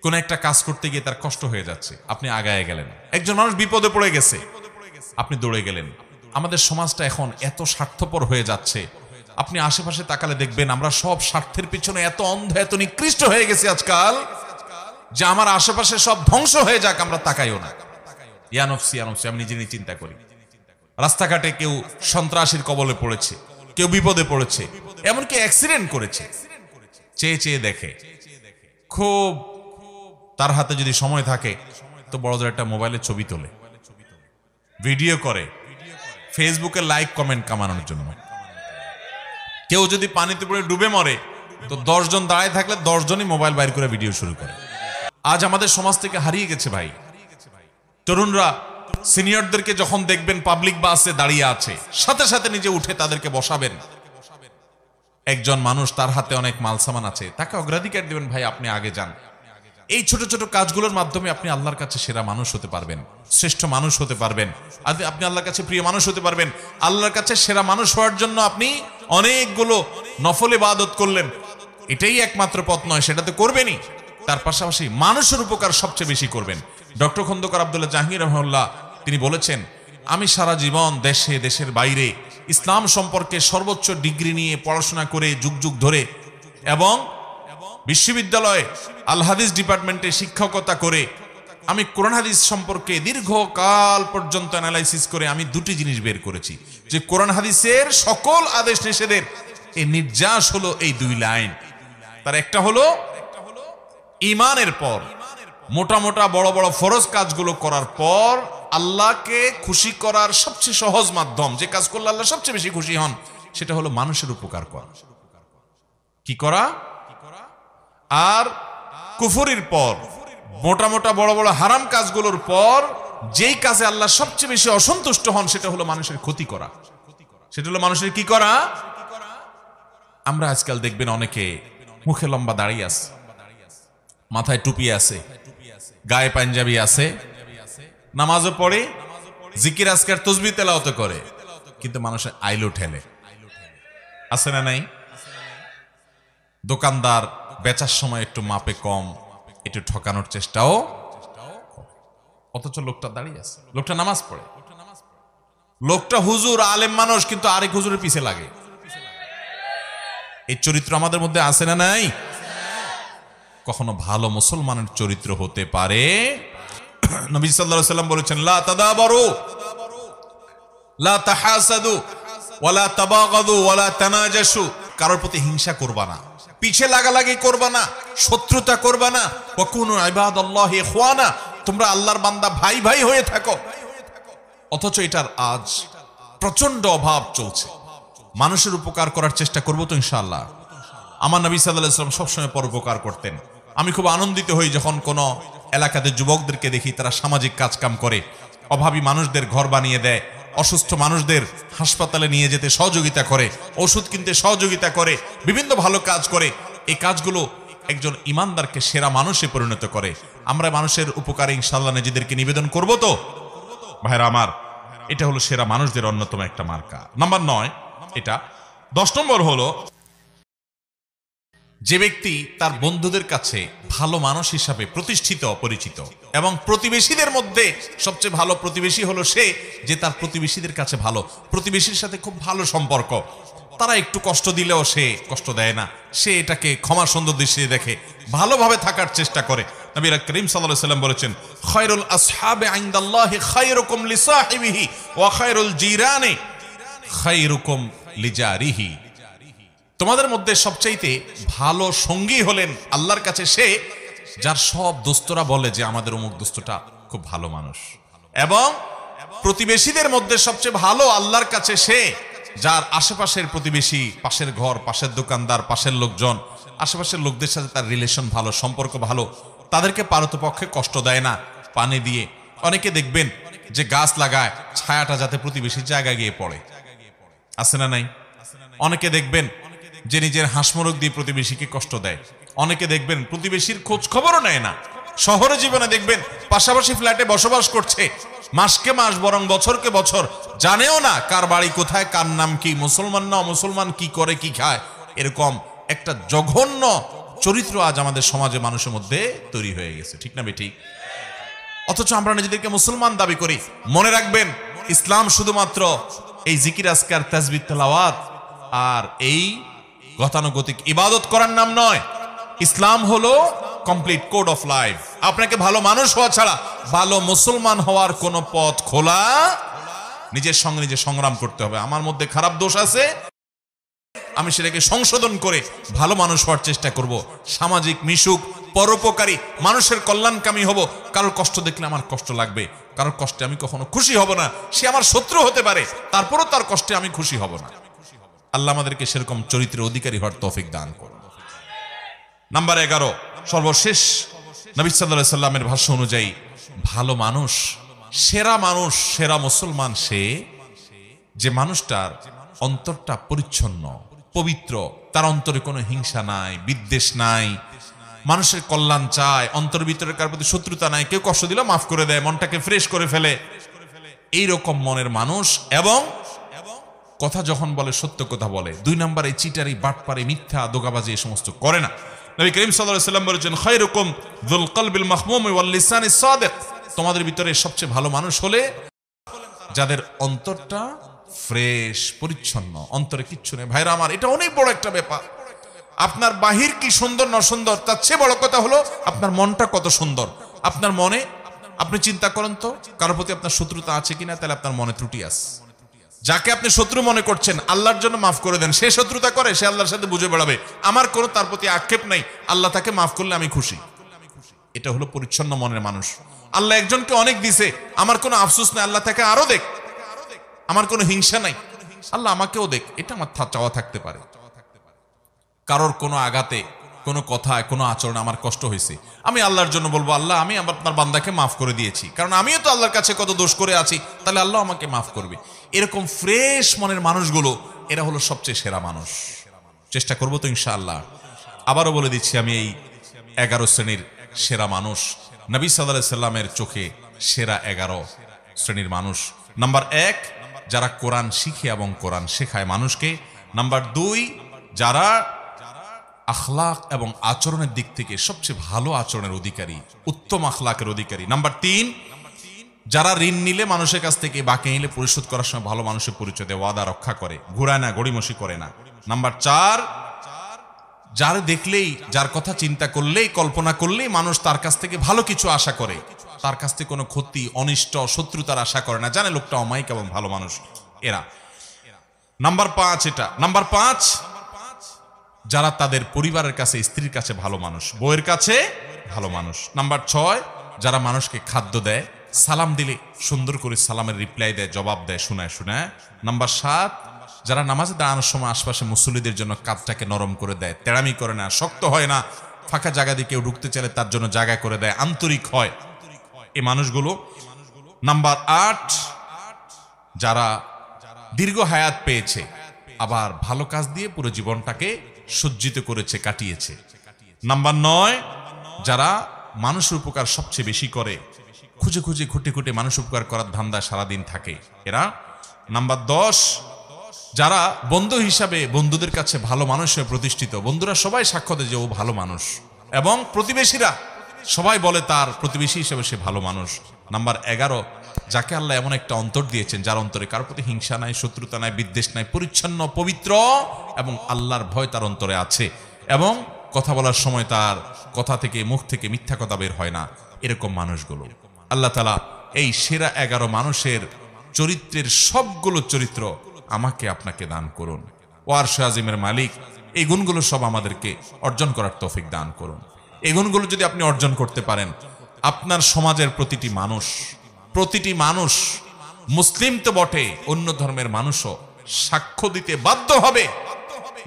[SPEAKER 1] কোন একটা কাজ করতে গিয়ে তার কষ্ট হয়ে যাচ্ছে, আপনি আগায় গেলেন। একজন মানুষ বিপদে পড়ে গেছে, আপনি দৌড়ে গেলেন। আমাদের সমাজটা এখন এত স্বার্থপর হয়ে যাচ্ছে, আপনি আশেপাশে তাকালে দেখবেন আমরা সব স্বার্থের পিছনে এত অন্ধ, এত নিকৃষ্ট হয়ে গেছি আজকাল যে আমার আশেপাশে সব ধ্বংস হয়ে যাক আমরা তাকাইও না। ইয়ানফসি ইয়ানফসি, আমি নিজে নিজে চিন্তা করি। রাস্তাঘাটে কেউ সন্ত্রাসীর কবলে পড়েছে, কেউ বিপদে পড়েছে, এমনকি অ্যাক্সিডেন্ট করেছে, চেয়ে চেয়ে দেখে। খুব তার হাতে যদি সময় থাকে তো বড় একটা মোবাইলে ছবি তোলে, ভিডিও করে, ফেসবুকে লাইক কমেন্ট কামানোর জন্য। কেউ যদি পানিতে পড়ে ডুবে মরে তো 10 জন দাঁড়ায় থাকলে 10 জনই মোবাইল বাইর করে ভিডিও শুরু করে। আজ আমাদের সমাজ থেকে হারিয়ে গেছে ভাই। তরুণরা সিনিয়রদেরকে যখন দেখবেন পাবলিক বাসে দাঁড়িয়ে আছে, সাথে সাথে নিজে উঠে তাদেরকে বসাবেন। একজন মানুষ তার হাতে অনেক মাল সামান আছে, তাকে অগ্রাধিকার দিবেন, ভাই আপনি আগে যান। এই ছোট ছোট কাজগুলোর মাধ্যমে আপনি আল্লাহর কাছে সেরা মানুষ হতে পারবেন, শ্রেষ্ঠ মানুষ হতে পারবেন, আপনি আল্লাহর কাছে প্রিয় মানুষ হতে পারবেন। আল্লাহর কাছে সেরা মানুষ হওয়ার জন্য আপনি অনেকগুলো নফল ইবাদত করলেন, এটাই একমাত্র পথ নয়, সেটা তো করবেনই, তার পাশাপাশি মানুষের উপকার সবচেয়ে বেশি করবেন। ডক্টর খন্দকার আব্দুল্লাহ জাহাঙ্গীর রাহিমাহুল্লাহ তিনি বলেছেন, আমি সারা জীবন দেশে দেশের বাইরে ইসলাম সম্পর্কে সর্বোচ্চ ডিগ্রি নিয়ে পড়াশোনা করে যুগ যুগ ধরে এবং বিশ্ববিদ্যালয়ে আল হাদিস ডিপার্টমেন্টে শিক্ষকতা করে আমি কোরআন হাদিস সম্পর্কে দীর্ঘকাল পর্যন্ত অ্যানালাইসিস করে আমি দুটি জিনিস বের করেছি, যে কোরআন হাদিসের সকল আদেশ নিষেধের এই নির্যাস হলো এই 2 লাইন। তার একটা হলো ঈমানের পর মোটা মোটা বড় বড় ফরজ কাজগুলো করার পর আল্লাহকে খুশি করার সবচেয়ে সহজ মাধ্যম, যে কাজ করলে আল্লাহ সবচেয়ে বেশি খুশি হন, সেটা হলো মানুষের উপকার করা। কি করা? আর কুফরির পর মোটা মোটা বড় বড় হারাম কাজগুলোর পর যেই কাজে আল্লাহ সবচেয়ে বেশি অসন্তুষ্ট হন সেটা হলো মানুষের ক্ষতি করা, সেটা হলো মানুষের কি করা। আমরা আজকাল দেখবেন অনেকে মুখে লম্বা দাড়ি আছে, মাথায় টুপি আছে, গায়ে পাঞ্জাবি আছে, নামাজও পড়ে, জিকির আজকার তসবিহ তেলাওয়াত করে, কিন্তু মানুষের আইলো ঠেলে, আছে না নাই? দোকানদার বেচার সময় একটু মাপে কম, একটু ঠকানোর চেষ্টাও, অথচ লোকটা দাঁড়িয়ে আছে, লোকটা নামাজ পড়ে, লোকটা হুজুর আলেম মানুষ, কিন্তু আরেক হুজুরের পিছে লাগে। এই চরিত্র আমাদের মধ্যে আছে না নাই? কখনো ভালো মুসলমানের চরিত্র হতে পারে। নবী সাল্লাল্লাহু আলাইহি ওয়াসাল্লাম বলেছেন, লা তাদাবারু লা তাহাসাদু ওয়ালা তাবাগাদু ওয়ালা তানাজাসু, কারোর প্রতি হিংসা করবা না, পিছে লাগালাগি করবা না, শত্রুতা করবা না। ওয়া কুনু ইবাদাল্লাহি ইখওয়ানা, তোমরা আল্লাহর বান্দা ভাই ভাই হয়ে থাকো। অথচ এটার আজ প্রচন্ড অভাব চলছে। মানুষের উপকার করার চেষ্টা করব তো ইনশাআল্লাহ। আমার নবী সাল্লাল্লাহু আলাইহি ওয়াসাল্লাম সবসময় পরোপকার করতেন। আমি খুব আনন্দিত হই যখন কোনো এলাকাতে যুবকদেরকে দেখি তারা সামাজিক কাজকাম করে, অভাবী মানুষদের ঘর বানিয়ে দেয়, অসুস্থ মানুষদের হাসপাতালে নিয়ে যেতে সহযোগিতা করে, ওষুধ কিনতে সহযোগিতা করে, বিভিন্ন ভালো কাজ করে। এই কাজগুলো একজন ইমানদারকে সেরা মানুষে পরিণত করে। আমরা মানুষের উপকারে ইনশাআল্লাহ নিজেদেরকে নিবেদন করব তো ভাইরা আমার। এটা হলো সেরা মানুষদের অন্যতম একটা মার্কা। নাম্বার 9 এটা। 10 নম্বর হলো যে ব্যক্তি তার বন্ধুদের কাছে ভালো মানুষ হিসাবে প্রতিষ্ঠিত, পরিচিত, এবং প্রতিবেশীদের মধ্যে সবচেয়ে ভালো প্রতিবেশী হলো সে যে তার প্রতিবেশীদের কাছে ভালো, প্রতিবেশীর সাথে খুব ভালো সম্পর্ক, তারা একটু কষ্ট দিলেও সে কষ্ট দেয় না, সে এটাকে ক্ষমা সুন্দর দৃষ্টিতে দেখে, ভালোভাবে থাকার চেষ্টা করে। নবী করিম সাল্লাল্লাহু আলাইহি ওয়াসাল্লাম বলেছেন, খায়রুল আসহাবি ইনদাল্লাহি খায়রুকুম লিসাহিবিহি ওয়া খায়রুল জিরানি খায়রুকুম লিজারিহি। তোমাদের মধ্যে সবচাইতে ভালো সঙ্গী হলেন আল্লাহর কাছে সে যার সব দোস্তরা বলে যে আমাদের অমুক দোস্তটা খুব ভালো মানুষ, এবং প্রতিবেশীদের মধ্যে সবচেয়ে ভালো আল্লাহর কাছে সে যার আশেপাশের প্রতিবেশী, পাশের ঘর, পাশের দোকানদার, পাশের লোকজন, আশেপাশের লোকদের সাথে তার রিলেশন ভালো, সম্পর্ক ভালো, তাদেরকে পারতপক্ষে কষ্ট দেয় না, পানি দিয়ে। অনেকে দেখবেন যে গাছ লাগায় ছায়াটা যাতে প্রতিবেশীর জায়গায় গিয়ে পড়ে, আছে না নাই? অনেকে দেখবেন যে নিজের হাঁসমরক দিয়ে প্রতিবেশীকে কষ্ট দেয়। অনেকে দেখবেন প্রতিবেশীর খোঁজ খবরও নেয় না। শহরে জীবনে দেখবেন পাশাপাশি ফ্ল্যাটে বসবাস করছে, মাসকে মাস বরং বছরকে বছর, জানেও না কার বাড়ি কোথায়, কার নাম কি, মুসলমান না মুসলমান, কি করে কি খায়। এরকম একটা জঘন্য চরিত্র আজ আমাদের সমাজে মানুষের মধ্যে তৈরি হয়ে গেছে, ঠিক না বেঠিক? অথচ আমরা নিজেদেরকে মুসলমান দাবি করি। মনে রাখবেন, ইসলাম শুধুমাত্র এই জিকির আজকার তাসবিহ তেলাওয়াত আর এই গতানুগতিক ইবাদত করার নাম নয়। ইসলাম হলো কমপ্লিট কোড অফ লাইফ। আপনাকে ভালো মানুষ হওয়া ছাড়া ভালো মুসলমান হওয়ার কোনো পথ খোলা। নিজের সঙ্গে নিজে সংগ্রাম করতে হবে। আমার মধ্যে খারাপ দোষ আছে, আমি সেটাকে সংশোধন করে ভালো মানুষ হওয়ার চেষ্টা করব। সামাজিক মিশুক, পরোপকারী, মানুষের কল্যাণকামী হব। কারোর কষ্ট দেখলে আমার কষ্ট লাগবে, কারোর কষ্টে আমি কখনো খুশি হব না। সে আমার শত্রু হতে পারে, তারপরও তার কষ্টে আমি খুশি হব না। আল্লাহ আমাদেরকে সেরকম চরিত্রের অধিকারী হওয়ার তৌফিক দান করুন। নাম্বার 11, সর্বশেষ, নবী সাল্লাল্লাহু আলাইহি সাল্লামের ভাষ্য অনুযায়ী ভালো মানুষ, সেরা মুসলমান সে যে মানুষটার অন্তরটা পরিচ্ছন্ন, পবিত্র, তার অন্তরে কোনো হিংসা নাই, বিদ্বেষ নাই, মানুষের কল্যাণ চায়, অন্তর ভিতরে কার প্রতি শত্রুতা নাই, কেউ কষ্ট দিলে মাফ করে দেয়, মনটাকে ফ্রেশ করে ফেলে, এইরকম মনের মানুষ। এবং কথা যখন বলে সত্য কথা বলে। 2 নম্বরে চিটারি, বাটপারি, মিথ্যা, দোগাবাজি এই সমস্ত করে না। নবী করিম সাল্লাল্লাহু আলাইহি ওয়াসাল্লাম বলেছেন, খায়রুকুম যুল কলবিল মাহমুম ওয়াল লিসানিস সাদিক। তোমাদের ভিতরে সবচেয়ে ভালো মানুষ হলে যাদের অন্তরটা ফ্রেশ, পরিচ্ছন্ন, অন্তরে কিচ্ছু নেই। ভাইরা আমার, এটা অনেক বড় একটা ব্যাপার। আপনার বাহির কি সুন্দর না সুন্দর, তার চেয়ে বড় কথা হলো আপনার মনটা কত সুন্দর। আপনার মনে, আপনি চিন্তা করেন তো, কারোর প্রতি আপনার শত্রুতা আছে কিনা, তাহলে আপনার মনে ত্রুটি আছে। যাকে আপনি শত্রু মনে করছেন, আল্লাহর জন্য মাফ করে দেন। সে শত্রুতা করে, সে আল্লাহর সাথে বুঝে বেড়াবে, আমার কোনো তার প্রতি আক্ষেপ নাই, আল্লাহ তাকে মাফ করলে আমি খুশি। এটা হলো পরিচ্ছন্ন মনের মানুষ। আল্লাহ একজনকে অনেক দিছে, আমার কোনো আফসোস নাই, আল্লাহ তাকে আরো দেখ। আমার কোনো হিংসা নাই, আল্লাহ আমাকেও দেখ, এটা আমার চাওয়া থাকতে পারে। কারোর কোনো আঘাতে, কোনো কথায় কোনো আচরণ আমার কষ্ট হয়েছে, আমি আল্লাহর জন্য বলবো, আল্লাহ আমি আপনার বান্দাকে মাফ করে দিয়েছি, কারণ আমিও তো আল্লাহর কাছে কত দোষ করে আছি, তাহলে আল্লাহ আমাকে মাফ করবে। এরকম ফ্রেশ মনের মানুষগুলো এরা হলো সবচেয়ে সেরা মানুষ। চেষ্টা করবো তো ইনশাআল্লাহ। আবারও বলে দিচ্ছি, আমি এই 11 শ্রেণীর সেরা মানুষ, নবী সাল্লাল্লাহু আলাইহি সাল্লামের চোখে সেরা 11 শ্রেণীর মানুষ। নাম্বার 1, যারা কোরআন শিখে এবং কোরআন শেখায় মানুষকে। নাম্বার 2, যারা আখলাক এবং আচরণের দিক থেকে সবচেয়ে ভালো আচরণের অধিকারী, উত্তম আখলাকের অধিকারী। নাম্বার 3, যারা ঋণ নিলে মানুষের কাছ থেকে বাকি নিলে পরিশোধ করার সময় ভালো মানুষের পরিচয় দেয়, ওয়াদা রক্ষা করে, ঘুরায় না, গড়িমসি করে না। নাম্বার 4, যার দেখলেই, যার কথা চিন্তা করলেই, কল্পনা করলেই মানুষ তার কাছ থেকে ভালো কিছু আশা করে, তার কাছ থেকে কোনো ক্ষতি, অনিষ্ট, শত্রুতার আশা করে না, জানে লোকটা অমায়িক এবং ভালো মানুষ এরা। নাম্বার 5 এটা। নাম্বার 5, যারা তাদের পরিবারের কাছে, স্ত্রীর কাছে ভালো মানুষ, বউয়ের কাছে ভালো মানুষ। নাম্বার 6, যারা মানুষকে খাদ্য দেয়, সালাম দিলে সুন্দর করে সালামের রিপ্লাই দেয়, জবাব দেয়, শোনায় শোনায়। নাম্বার 7, যারা নামাজে দাঁড়ানোর সময় আশপাশে মুসল্লিদের জন্য কাঁধটাকে নরম করে দেয়, তেড়ামি করে না, শক্ত হয় না, ফাঁকা জায়গা দিয়ে কেউ ঢুকতে চাইলে তার জন্য জায়গা করে দেয়, আন্তরিক হয়, এই মানুষগুলো। নাম্বার 8, যারা দীর্ঘ হায়াত পেয়েছে, আবার ভালো কাজ দিয়ে পুরো জীবনটাকে সজ্জিত করেছে, কাটিয়েছে। নাম্বার 9, যারা মানুষের উপকার সবচেয়ে বেশি করে, খুঁজে খুঁজে খুঁটে খুঁটে মানুষ উপকার করার ধান্দায় সারাদিন থাকে এরা। নাম্বার 10, যারা বন্ধু হিসাবে বন্ধুদের কাছে ভালো মানুষ হয়ে প্রতিষ্ঠিত, বন্ধুরা সবাই সাক্ষ্য দেয় যে ও ভালো মানুষ, এবং প্রতিবেশীরা সবাই বলে তার প্রতিবেশী হিসেবে সে ভালো মানুষ। নাম্বার 11, যাকে আল্লাহ এমন একটা অন্তর দিয়েছেন যার অন্তরে কারোর প্রতি হিংসা নাই, শত্রুতা নাই, বিদ্বেষ নাই, পরিচ্ছন্ন, পবিত্র এবং আল্লাহর ভয় তার অন্তরে আছে, এবং কথা বলার সময় তার কথা থেকে, মুখ থেকে মিথ্যা কথা বের হয় না। এরকম মানুষগুলো আল্লাহ তাআলা এই সেরা 11 মানুষের চরিত্রের সবগুলো চরিত্র আমাকে আপনাকে দান করুন। ও আরশে আজিমের মালিক এই গুণগুলো সব আমাদেরকে অর্জন করার তৌফিক দান করুন। এই গুণগুলো যদি আপনি অর্জন করতে পারেন, আপনার সমাজের প্রতিটি মানুষ, মুসলিম তো বটে, অন্য ধর্মের মানুষও সাক্ষ্য দিতে বাধ্য হবে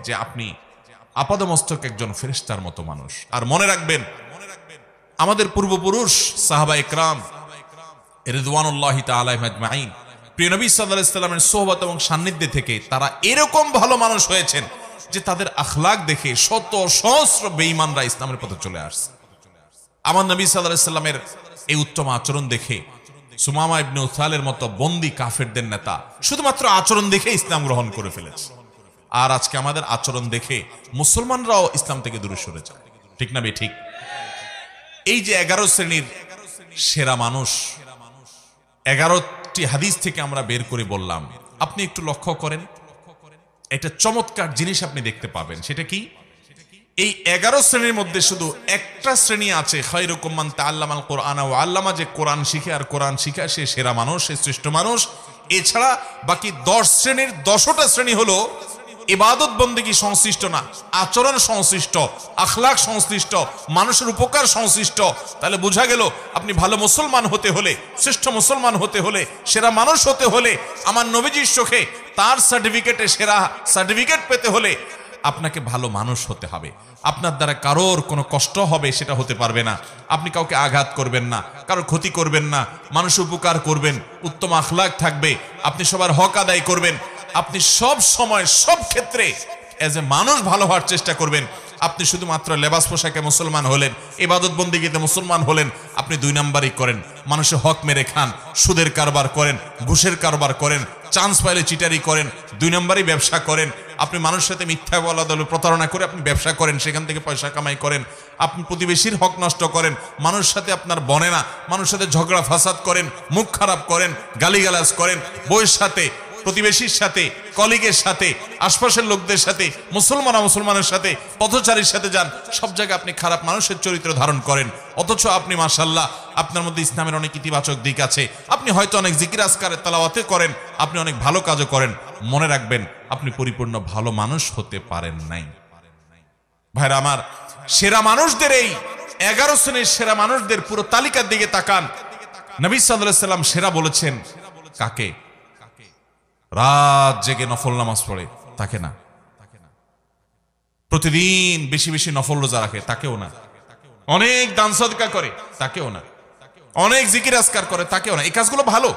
[SPEAKER 1] যে আপনি আপাদমস্তক একজন ফেরেশতার মতো মানুষ। আর মনে রাখবেন, আমাদের পূর্বপুরুষ সাহাবায়ে কেরাম রিদওয়ানুল্লাহি তাআলা আজমাইন, প্রিয় নবী সাল্লাল্লাহু আলাইহি সাল্লামের সোহবত এবং সান্নিধ্যে থেকে তারা এরকম ভালো মানুষ হয়েছেন যে তাদের আখলাক দেখে শত সহস্র বেঈমানরা ইসলামের পথে চলে আসছে। আমার নবী সাল্লাল্লাহু আলাইহি সাল্লামের এই উত্তম আচরণ দেখে সুমামা ইবনে উসালের মতো বন্দী কাফেরদের নেতা শুধুমাত্র আচরণ দেখে ইসলাম গ্রহণ করে ফেলেছে। আর আজকে আমাদের আচরণ দেখে মুসলমানরাও ইসলাম থেকে দূরে সরে যায়। ঠিক না বে ঠিক? এই যে 11 শ্রেণীর সেরা মানুষ, 11টি হাদিস থেকে আমরা বের করে বললাম, আপনি একটু লক্ষ্য করেন, একটা চমৎকার জিনিস আপনি দেখতে পাবেন। সেটা কি? এই 11 শ্রেণীর মধ্যে শুধু একটা শ্রেণী আছে, খায়রুকুম মান তাআল্লামাল কুরআনা ওয়া আল্লামা, যে কোরআন শিখে আর কোরআন শিখায় সে সেরা মানুষ, সে শ্রেষ্ঠ মানুষ। এছাড়া বাকি 10 শ্রেণীর 10টা শ্রেণী হলো ইবাদত বন্দেগী সংশ্লিষ্ট না, আচরণ সংশ্লিষ্ট, আখলাক সংশ্লিষ্ট, মানুষের উপকার সংশ্লিষ্ট। তাহলে বোঝা গেল, আপনি ভালো মুসলমান হতে হলে, শ্রেষ্ঠ মুসলমান হতে হলে, সেরা মানুষ হতে হলে, আমার নবীজির চোখে তার সার্টিফিকেটে সেরা সার্টিফিকেট পেতে হলে আপনাকে ভালো মানুষ হতে হবে। আপনার দ্বারা কারোর কোনো কষ্ট হবে সেটা হতে পারবে না। আপনি কাউকে আঘাত করবেন না, কারোর ক্ষতি করবেন না, মানুষের উপকার করবেন, উত্তম আখলাক থাকবে, আপনি সবার হক আদায় করবেন, আপনি সব সময় সব ক্ষেত্রে এজ এ মানুষ ভালো হওয়ার চেষ্টা করবেন। আপনি শুধুমাত্র লেবাস পোশাকে মুসলমান হলেন, ইবাদত বন্দেগীতে মুসলমান হলেন, আপনি 2 নাম্বারই করেন, মানুষের হক মেরে খান, সুদের কারবার করেন, ঘুষের কারবার করেন, চান্স পাইলে চিটারি করেন, 2 নাম্বারই ব্যবসা করেন, আপনি মানুষের সাথে মিথ্যা বলা দলে প্রতারণা করে আপনি ব্যবসা করেন, সেখান থেকে পয়সা কামাই করেন, আপনি প্রতিবেশীর হক নষ্ট করেন, মানুষের সাথে আপনার বনে না, মানুষের সাথে ঝগড়া ফাসাদ করেন, মুখ খারাপ করেন, গালিগালাজ করেন, বউয়ের সাথে, প্রতিবেশীর সাথে, কলিগের সাথে, আশপাশের লোকদের সাথে, মুসলমানের সাথে, পথচারীর সাথে যান, সব জায়গায় আপনি খারাপ মানুষের চরিত্র ধারণ করেন। অথচ আপনি মাশাআল্লাহ, আপনার মধ্যে ইসলামের অনেক ইতিবাচক দিক আছে, আপনি হয়তো অনেক জিকির আজকারের তেলাওয়াত করেন, আপনি অনেক ভালো কাজও করেন। মনে রাখবেন, আপনি পরিপূর্ণ ভালো মানুষ হতে পারেন নাই। ভাইরা আমার, সেরা মানুষদের এই 11 শ্রেণীর সেরা মানুষদের পুরো তালিকার দিকে তাকান। নবী সাল্লাল্লাহু আলাইহি সাল্লাম সেরা বলেছেন কাকে? রাত জেগে নফল নামাজ পড়ে তাকে না, প্রতিদিন বেশি বেশি নফল রোজা রাখে, তাকেও না। অনেক দান সদকা করে, তাকেও না। অনেক জিকির আজকার করে, তাকেও না। এই কাজগুলো ভালো,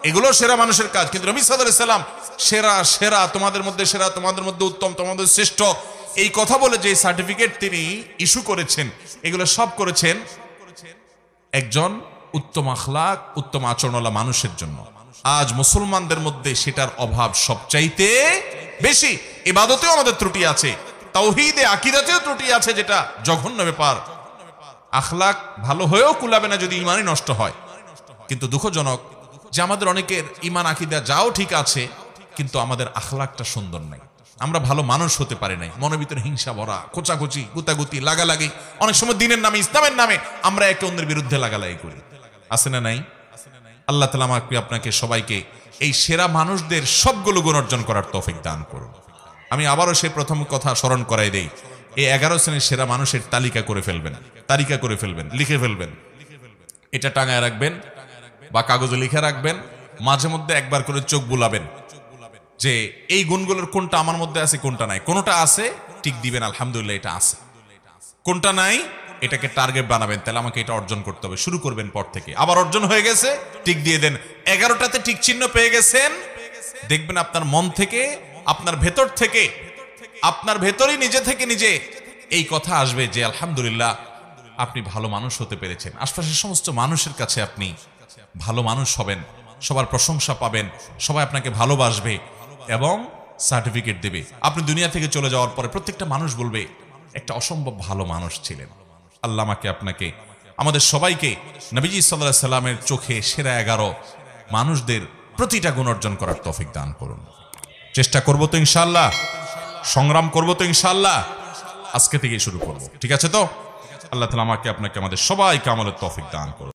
[SPEAKER 1] এগুলো সেরা মানুষের কাজ। কিন্তু নবী সাল্লাল্লাহু আলাইহি সাল্লাম সেরা সেরা, তোমাদের মধ্যে সেরা, তোমাদের মধ্যে উত্তম, তোমাদের শ্রেষ্ঠ, এই কথা বলে যে সার্টিফিকেট তিনি ইস্যু করেছেন, এগুলো সব করেছেন একজন উত্তম আখলাক, উত্তম আচরণওয়ালা মানুষের জন্য। আজ মুসলমানদের মধ্যে সেটার অভাব সবচাইতে বেশি। ইবাদতেও আমাদের ত্রুটি আছে, তাওহীদে আকীদাতেও ত্রুটি আছে, যেটা জঘন্য ব্যাপার। আখলাক ভালো হয়েও কুলাবে না যদি ঈমানই নষ্ট হয়। কিন্তু দুঃখজনক যে আমাদের অনেকের ঈমান আকীদা যাও ঠিক আছে, কিন্তু আমাদের আখলাকটা সুন্দর নাই। আমরা ভালো মানুষ হতে পারি নাই। মনের ভিতরে হিংসা ভরা, কোচাকুচি, গুতাগুতি, লাগালাগি। অনেক সময় দিনের নামে, ইসলামের নামে আমরা একে অন্যের বিরুদ্ধে লাগালাগি করি। আছে না নাই? আল্লাহ তাআলা আমাকে আপনাকে সবাইকে এই সেরা মানুষদের সবগুলো গুণ অর্জন করার তৌফিক দান করুন। আমি আবারও সেই প্রথম কথা স্মরণ করাই দেই, এই 11 শ্রেণীর সেরা মানুষের তালিকা করে ফেলবেন, লিখে ফেলবেন। এটা টাঙায় রাখবেন বা কাগজে লিখে রাখবেন। মাঝে মধ্যে একবার করে চোখ বুলাবেন যে এই গুণগুলোর কোনটা আমার মধ্যে আছে, কোনটা নাই। কোনটা আছে টিক দিবেন, আলহামদুলিল্লাহ এটা আছে। কোনটা নাই এটাকে টার্গেট বানাবেন, তাহলে আমাকে এটা অর্জন করতে হবে। শুরু করবেন পর থেকে। আবার অর্জন হয়ে গেছে, টিক দিয়ে দেন। 11টাতে টিক চিহ্ন পেয়ে গেছেন, দেখবেন আপনার মন থেকে, আপনার ভেতর থেকে, আপনার ভেতরই নিজে থেকে নিজে এই কথা আসবে যে আলহামদুলিল্লাহ আপনি ভালো মানুষ হতে পেরেছেন। আশপাশের সমস্ত মানুষের কাছে আপনি ভালো মানুষ হবেন, সবার প্রশংসা পাবেন, সবাই আপনাকে ভালোবাসবে এবং সার্টিফিকেট দেবে। আপনি দুনিয়া থেকে চলে যাওয়ার পরে প্রত্যেকটা মানুষ বলবে একটা অসম্ভব ভালো মানুষ ছিলেন। আল্লাহ আমাকে আপনাকে, আমাদের সবাইকে নবীজি সাল্লাল্লাহু আলাইহি সাল্লামের চোখে সেরা 11 মানুষদের প্রতিটা গুণ অর্জন করার তৌফিক দান করুন। চেষ্টা করব তো ইনশাআল্লাহ, সংগ্রাম করব তো ইনশাআল্লাহ। আজকে থেকেই শুরু করব, ঠিক আছে তো? আল্লাহ তাআলা আমাকে আপনাকে, আমাদের সবাইকে আমলের তৌফিক দান করুন।